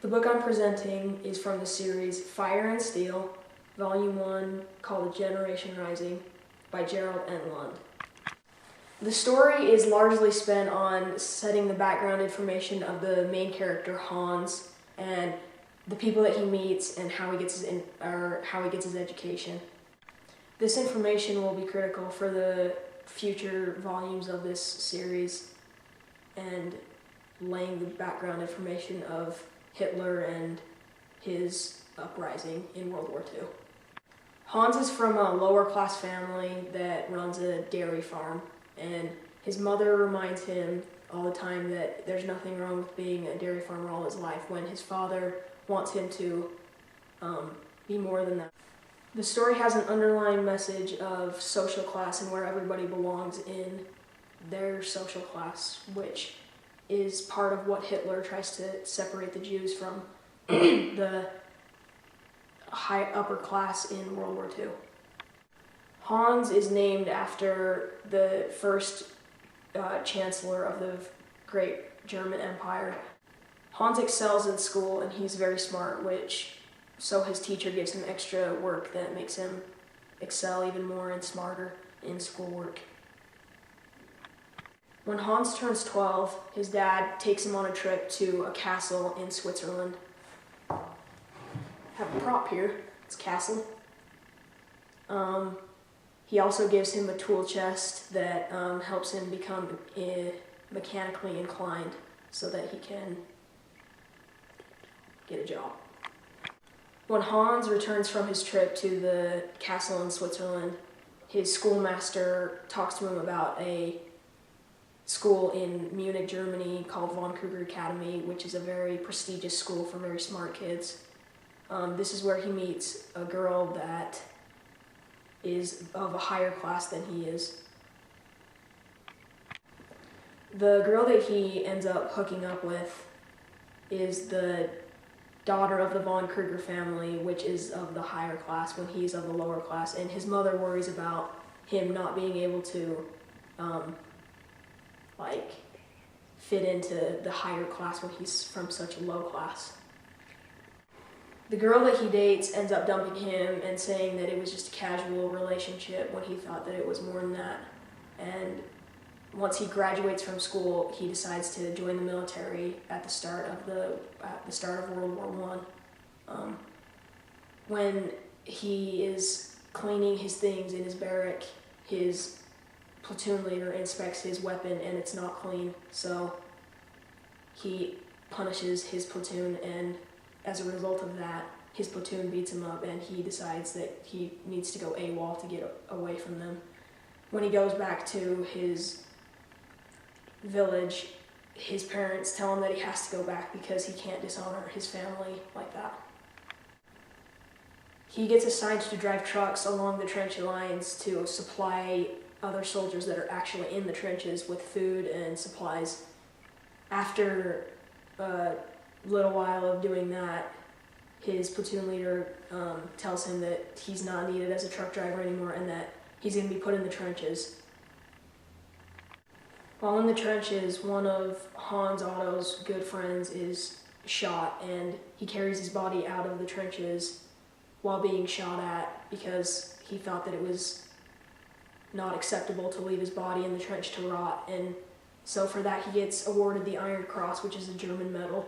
The book I'm presenting is from the series Fire and Steel, Volume 1, called Generation Rising, by Gerald N. Lund. The story is largely spent on setting the background information of the main character, Hans, and the people that he meets and how he gets his education. This information will be critical for the future volumes of this series and laying the background information of Hitler and his uprising in World War II. Hans is from a lower class family that runs a dairy farm, and his mother reminds him all the time that there's nothing wrong with being a dairy farmer all his life, when his father wants him to be more than that. The story has an underlying message of social class and where everybody belongs in their social class, which is part of what Hitler tries to separate the Jews from the high upper class in World War II. Hans is named after the first chancellor of the great German Empire. Hans excels in school and he's very smart, so his teacher gives him extra work that makes him excel even more and smarter in schoolwork. When Hans turns 12, his dad takes him on a trip to a castle in Switzerland. I have a prop here, it's a castle. He also gives him a tool chest that helps him become mechanically inclined so that he can get a job. When Hans returns from his trip to the castle in Switzerland, his schoolmaster talks to him about a school in Munich, Germany called Von Kruger Academy, which is a very prestigious school for very smart kids. This is where he meets a girl that is of a higher class than he is. The girl that he ends up hooking up with is the daughter of the Von Kruger family, which is of the higher class when he's of the lower class, and his mother worries about him not being able to fit into the higher class when he's from such a low class. The girl that he dates ends up dumping him and saying that it was just a casual relationship when he thought that it was more than that. And once he graduates from school, he decides to join the military at the start of World War I. When he is cleaning his things in his barrack, his platoon leader inspects his weapon and it's not clean, so he punishes his platoon, and as a result of that, his platoon beats him up and he decides that he needs to go AWOL to get away from them. When he goes back to his village, his parents tell him that he has to go back because he can't dishonor his family like that. He gets assigned to drive trucks along the trench lines to supply other soldiers that are actually in the trenches with food and supplies. After a little while of doing that, his platoon leader tells him that he's not needed as a truck driver anymore and that he's going to be put in the trenches. While in the trenches, one of Hans Otto's good friends is shot, and he carries his body out of the trenches while being shot at because he thought that it was not acceptable to leave his body in the trench to rot, and so for that he gets awarded the Iron Cross, which is a German medal.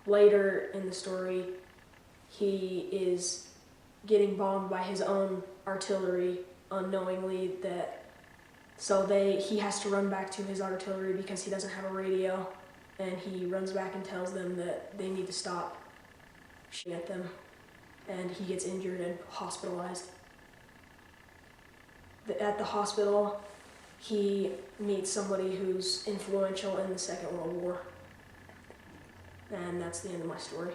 Later in the story, he is getting bombed by his own artillery unknowingly, he has to run back to his artillery because he doesn't have a radio, and he runs back and tells them that they need to stop shooting at them, and he gets injured and hospitalized. At the hospital, he meets somebody who's influential in the Second World War. And that's the end of my story.